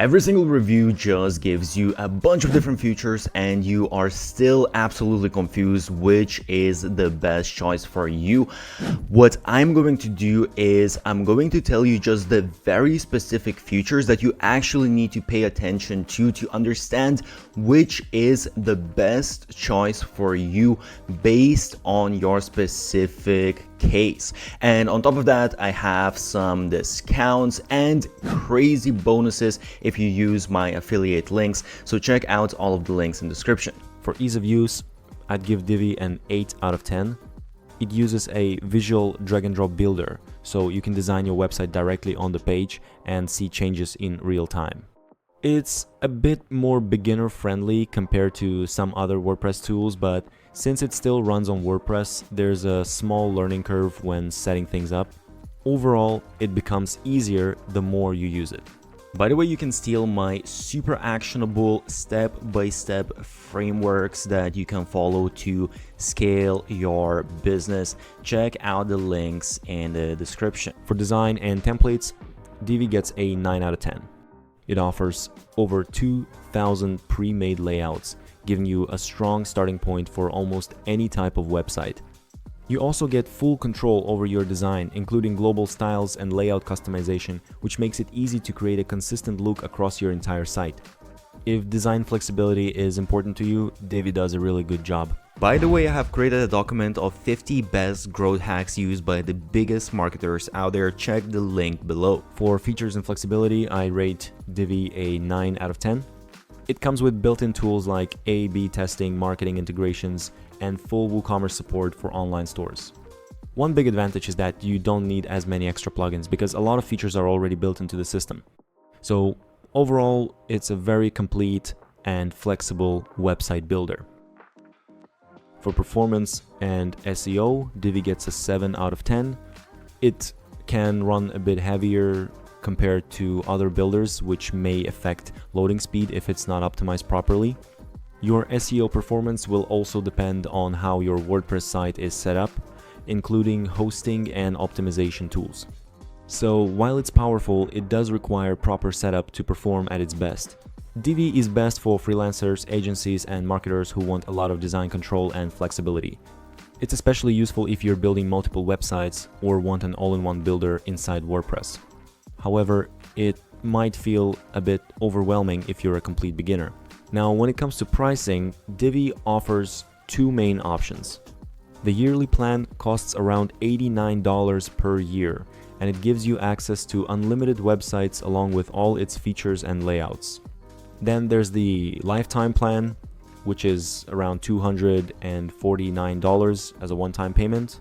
Every single review just gives you a bunch of different features and you are still absolutely confused which is the best choice for you. What I'm going to do is I'm going to tell you just the very specific features that you actually need to pay attention to understand which is the best choice for you based on your specific case. And on top of that, I have some discounts and crazy bonuses if you use my affiliate links, so check out all of the links in the description. For ease of use, I'd give Divi an 8 out of 10. It uses a visual drag and drop builder, so you can design your website directly on the page and see changes in real time. It's a bit more beginner friendly compared to some other WordPress tools, but since it still runs on WordPress, there's a small learning curve when setting things up. Overall, it becomes easier the more you use it. By the way, you can steal my super actionable step-by-step frameworks that you can follow to scale your business. Check out the links in the description. For design and templates, Divi gets a 9 out of 10. It offers over 2,000 pre-made layouts, giving you a strong starting point for almost any type of website. You also get full control over your design, including global styles and layout customization, which makes it easy to create a consistent look across your entire site. If design flexibility is important to you, Divi does a really good job. By the way, I have created a document of 50 best growth hacks used by the biggest marketers out there. Check the link below. For features and flexibility, I rate Divi a 9 out of 10. It comes with built-in tools like A/B testing, marketing integrations, and full WooCommerce support for online stores. One big advantage is that you don't need as many extra plugins because a lot of features are already built into the system. So overall, it's a very complete and flexible website builder. For performance and SEO, Divi gets a 7 out of 10. It can run a bit heavier compared to other builders, which may affect loading speed if it's not optimized properly. Your SEO performance will also depend on how your WordPress site is set up, including hosting and optimization tools. So while it's powerful, it does require proper setup to perform at its best. Divi is best for freelancers, agencies, and marketers who want a lot of design control and flexibility. It's especially useful if you're building multiple websites or want an all-in-one builder inside WordPress. However, it might feel a bit overwhelming if you're a complete beginner. Now, when it comes to pricing, Divi offers two main options. The yearly plan costs around $89 per year, and it gives you access to unlimited websites along with all its features and layouts. Then there's the lifetime plan, which is around $249 as a one-time payment.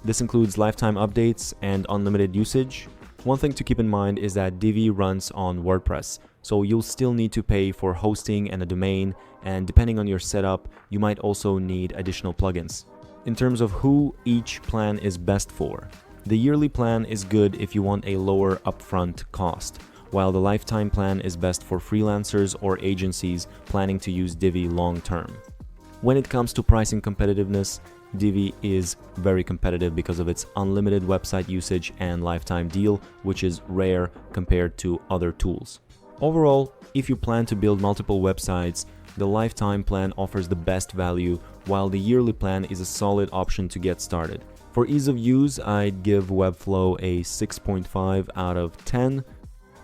This includes lifetime updates and unlimited usage. One thing to keep in mind is that Divi runs on WordPress, so you'll still need to pay for hosting and a domain, and depending on your setup, you might also need additional plugins. In terms of who each plan is best for, the yearly plan is good if you want a lower upfront cost, while the lifetime plan is best for freelancers or agencies planning to use Divi long term. When it comes to pricing competitiveness, Divi is very competitive because of its unlimited website usage and lifetime deal, which is rare compared to other tools. Overall, if you plan to build multiple websites, the lifetime plan offers the best value, while the yearly plan is a solid option to get started. For ease of use, I'd give Webflow a 6.5 out of 10.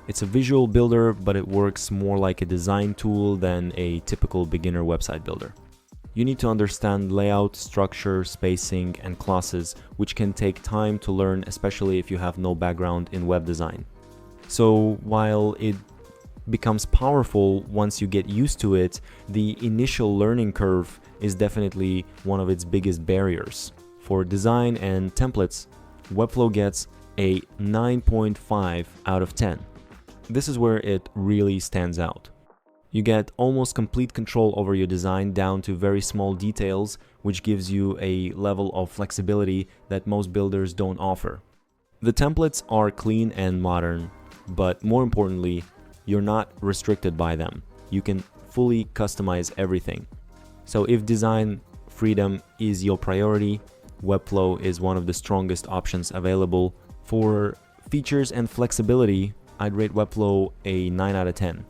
It's a visual builder, but it works more like a design tool than a typical beginner website builder. You need to understand layout, structure, spacing, and classes, which can take time to learn, especially if you have no background in web design. So while it becomes powerful once you get used to it, the initial learning curve is definitely one of its biggest barriers. For design and templates, Webflow gets a 9.5 out of 10. This is where it really stands out. You get almost complete control over your design down to very small details, which gives you a level of flexibility that most builders don't offer. The templates are clean and modern, but more importantly, you're not restricted by them. You can fully customize everything. So if design freedom is your priority, Webflow is one of the strongest options available. For features and flexibility, I'd rate Webflow a 9 out of 10.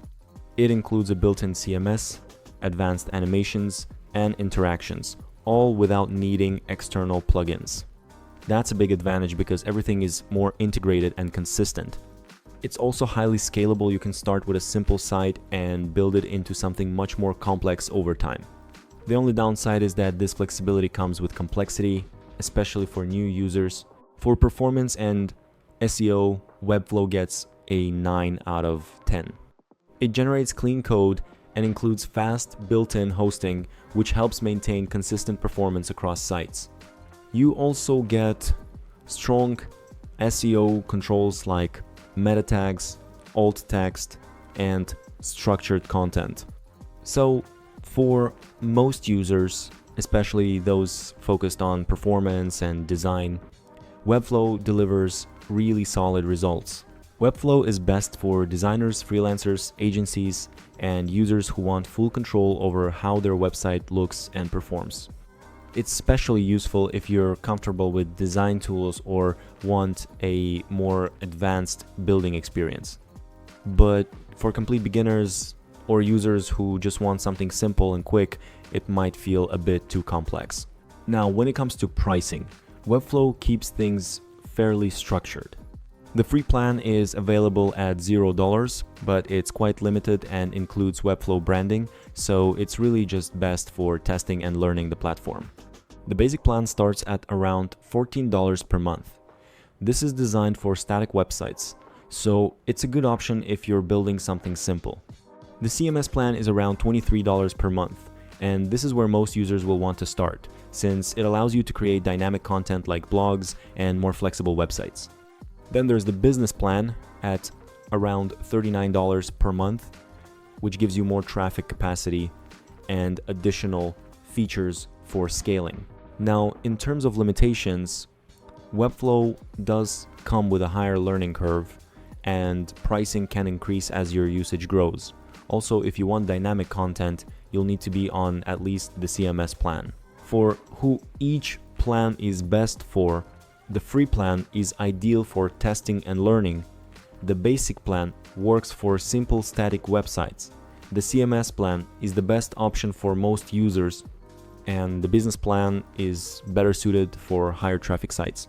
It includes a built-in CMS, advanced animations, and interactions, all without needing external plugins. That's a big advantage because everything is more integrated and consistent. It's also highly scalable. You can start with a simple site and build it into something much more complex over time. The only downside is that this flexibility comes with complexity, especially for new users. For performance and SEO, Webflow gets a 9 out of 10. It generates clean code and includes fast built-in hosting, which helps maintain consistent performance across sites. You also get strong SEO controls like meta tags, alt text, and structured content. So for most users, especially those focused on performance and design, Webflow delivers really solid results. Webflow is best for designers, freelancers, agencies, and users who want full control over how their website looks and performs. It's especially useful if you're comfortable with design tools or want a more advanced building experience. But for complete beginners or users who just want something simple and quick, it might feel a bit too complex. Now, when it comes to pricing, Webflow keeps things fairly structured. The free plan is available at $0, but it's quite limited and includes Webflow branding, so it's really just best for testing and learning the platform. The basic plan starts at around $14 per month. This is designed for static websites, so it's a good option if you're building something simple. The CMS plan is around $23 per month, and this is where most users will want to start, since it allows you to create dynamic content like blogs and more flexible websites. Then there's the business plan at around $39 per month, which gives you more traffic capacity and additional features for scaling. Now, in terms of limitations, Webflow does come with a higher learning curve, and pricing can increase as your usage grows. Also, if you want dynamic content, you'll need to be on at least the CMS plan. For who each plan is best for, the free plan is ideal for testing and learning. The basic plan works for simple static websites. The CMS plan is the best option for most users, and the business plan is better suited for higher traffic sites.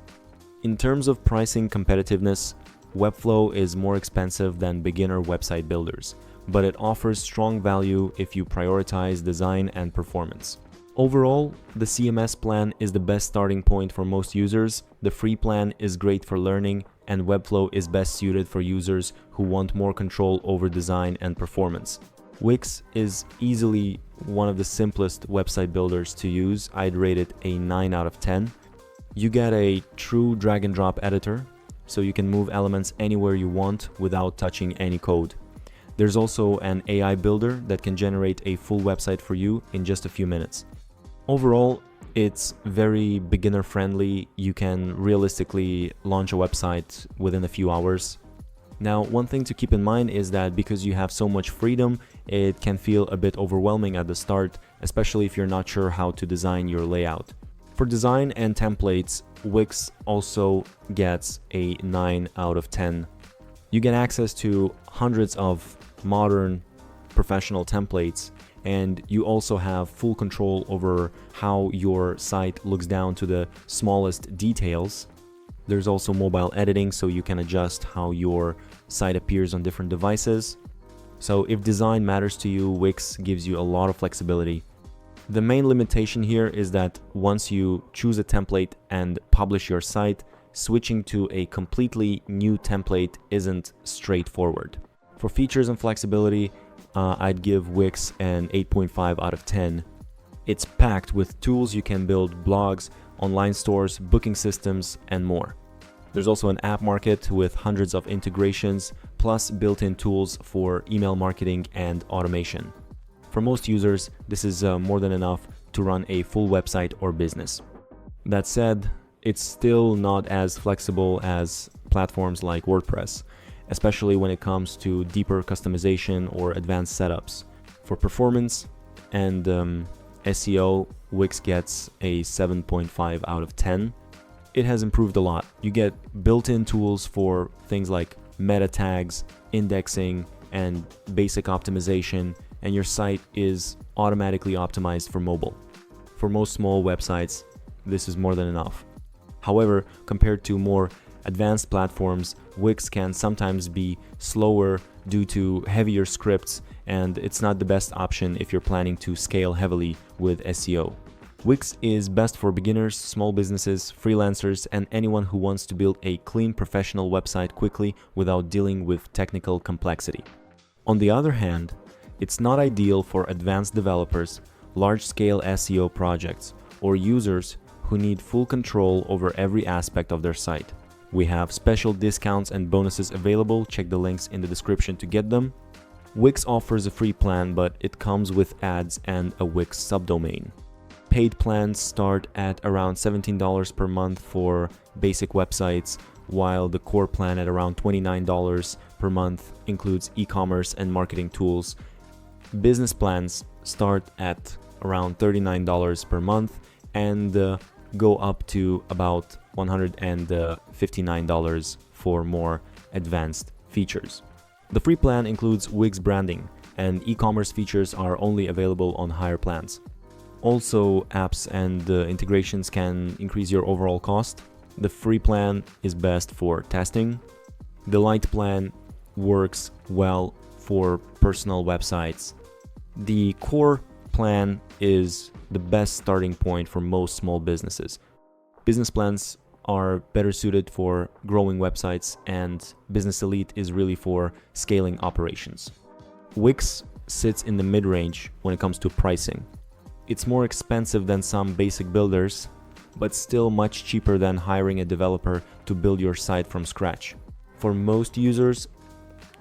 In terms of pricing competitiveness, Webflow is more expensive than beginner website builders, but it offers strong value if you prioritize design and performance. Overall, the CMS plan is the best starting point for most users, the free plan is great for learning, and Webflow is best suited for users who want more control over design and performance. Wix is easily one of the simplest website builders to use. I'd rate it a 9 out of 10. You get a true drag and drop editor, so you can move elements anywhere you want without touching any code. There's also an AI builder that can generate a full website for you in just a few minutes. Overall, it's very beginner friendly. You can realistically launch a website within a few hours. Now, one thing to keep in mind is that because you have so much freedom, it can feel a bit overwhelming at the start, especially if you're not sure how to design your layout. For design and templates, Wix also gets a 9 out of 10. You get access to hundreds of modern professional templates, and you also have full control over how your site looks down to the smallest details. There's also mobile editing, so you can adjust how your site appears on different devices. So if design matters to you, Wix gives you a lot of flexibility. The main limitation here is that once you choose a template and publish your site, switching to a completely new template isn't straightforward. For features and flexibility, I'd give Wix an 8.5 out of 10. It's packed with tools you can build blogs, online stores, booking systems, and more. There's also an app market with hundreds of integrations, plus built-in tools for email marketing and automation. For most users, this is more than enough to run a full website or business. That said, it's still not as flexible as platforms like WordPress, especially when it comes to deeper customization or advanced setups. For performance and SEO, Wix gets a 7.5 out of 10. It has improved a lot. You get built-in tools for things like meta tags, indexing, and basic optimization, and your site is automatically optimized for mobile. For most small websites, this is more than enough. However, compared to more advanced platforms, Wix can sometimes be slower due to heavier scripts, and it's not the best option if you're planning to scale heavily with SEO. Wix is best for beginners, small businesses, freelancers, and anyone who wants to build a clean professional website quickly without dealing with technical complexity. On the other hand, it's not ideal for advanced developers, large-scale SEO projects, or users who need full control over every aspect of their site. We have special discounts and bonuses available. Check the links in the description to get them. Wix offers a free plan, but it comes with ads and a Wix subdomain. Paid plans start at around $17 per month for basic websites, while the core plan at around $29 per month includes e-commerce and marketing tools. Business plans start at around $39 per month and go up to about $159 for more advanced features. The free plan includes Wix branding, and e-commerce features are only available on higher plans. Also, apps and integrations can increase your overall cost. The free plan is best for testing. The light plan works well for personal websites. The core plan is the best starting point for most small businesses. Business plans are better suited for growing websites, and Business Elite is really for scaling operations. Wix sits in the mid-range when it comes to pricing. It's more expensive than some basic builders, but still much cheaper than hiring a developer to build your site from scratch. For most users,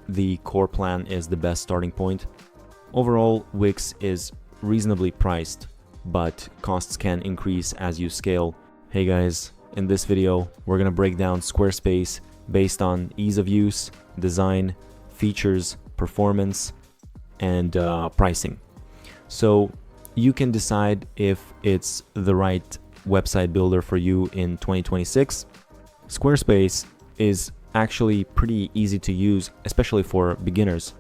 the core plan is the best starting point. Overall, Wix is reasonably priced, but costs can increase as you scale. Hey guys, in this video, we're gonna break down Squarespace based on ease of use, design, features, performance, and pricing. So you can decide if it's the right website builder for you in 2026. Squarespace is actually pretty easy to use, especially for beginners.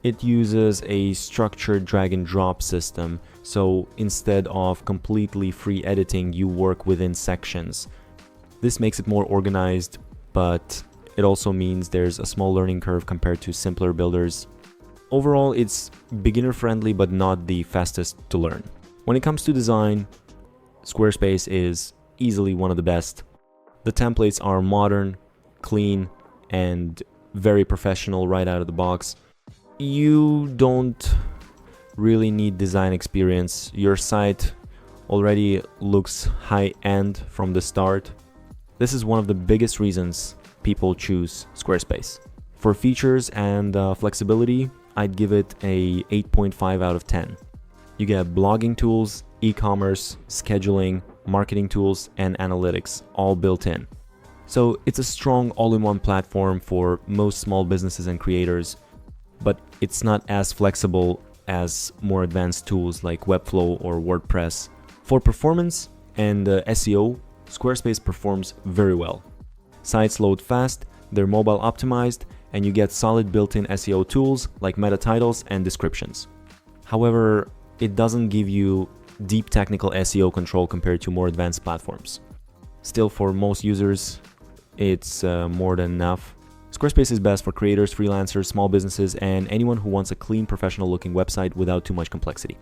It uses a structured drag and drop system, so instead of completely free editing, you work within sections. This makes it more organized, but it also means there's a small learning curve compared to simpler builders. Overall, it's beginner friendly, but not the fastest to learn. When it comes to design, Squarespace is easily one of the best. The templates are modern, clean, and very professional right out of the box. You don't really need design experience. Your site already looks high-end from the start. This is one of the biggest reasons people choose Squarespace. For features and flexibility, I'd give it a 8.5 out of 10. You get blogging tools, e-commerce, scheduling, marketing tools, and analytics all built in. So it's a strong all-in-one platform for most small businesses and creators, but it's not as flexible as more advanced tools like Webflow or WordPress. For performance and SEO, Squarespace performs very well. Sites load fast, they're mobile optimized, and you get solid built-in SEO tools like meta titles and descriptions. However, it doesn't give you deep technical SEO control compared to more advanced platforms. Still, for most users, it's more than enough. Squarespace is best for creators, freelancers, small businesses, and anyone who wants a clean, professional-looking website without too much complexity.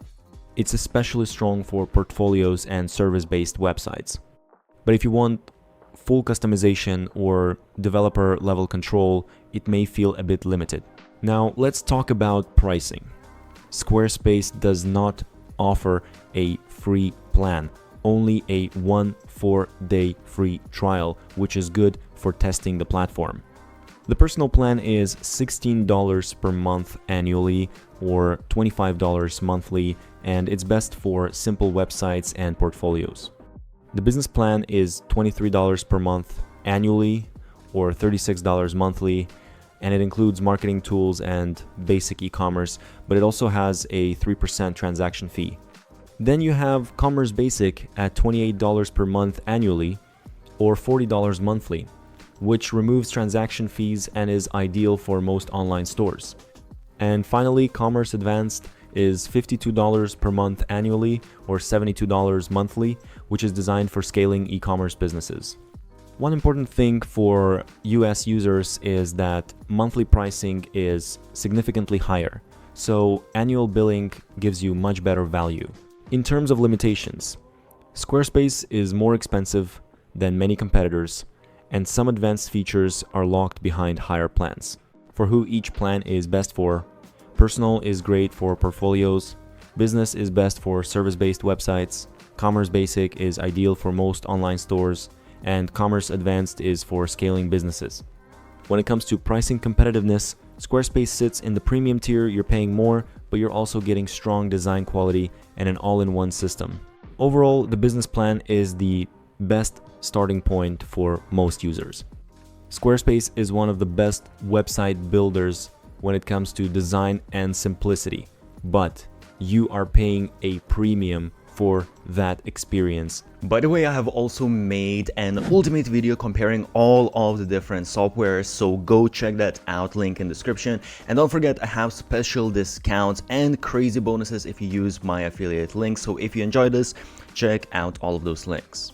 It's especially strong for portfolios and service-based websites. But if you want full customization or developer-level control, it may feel a bit limited. Now, let's talk about pricing. Squarespace does not offer a free plan, only a 4-day free trial, which is good for testing the platform. The personal plan is $16 per month annually or $25 monthly, and it's best for simple websites and portfolios. The business plan is $23 per month annually or $36 monthly, and it includes marketing tools and basic e-commerce, but it also has a 3% transaction fee. Then you have Commerce Basic at $28 per month annually or $40 monthly. which removes transaction fees and is ideal for most online stores. And finally, Commerce Advanced is $52 per month annually or $72 monthly, which is designed for scaling e-commerce businesses. One important thing for US users is that monthly pricing is significantly higher, so annual billing gives you much better value. In terms of limitations, Squarespace is more expensive than many competitors, and some advanced features are locked behind higher plans. For who each plan is best for, Personal is great for portfolios, Business is best for service-based websites, Commerce Basic is ideal for most online stores, and Commerce Advanced is for scaling businesses. When it comes to pricing competitiveness, Squarespace sits in the premium tier. You're paying more, but you're also getting strong design quality and an all-in-one system. Overall, the business plan is the best starting point for most users. Squarespace is one of the best website builders when it comes to design and simplicity, but you are paying a premium for that experience. By the way, I have also made an ultimate video comparing all of the different softwares, so go check that out, link in description. And don't forget, I have special discounts and crazy bonuses if you use my affiliate link. So if you enjoy this, check out all of those links.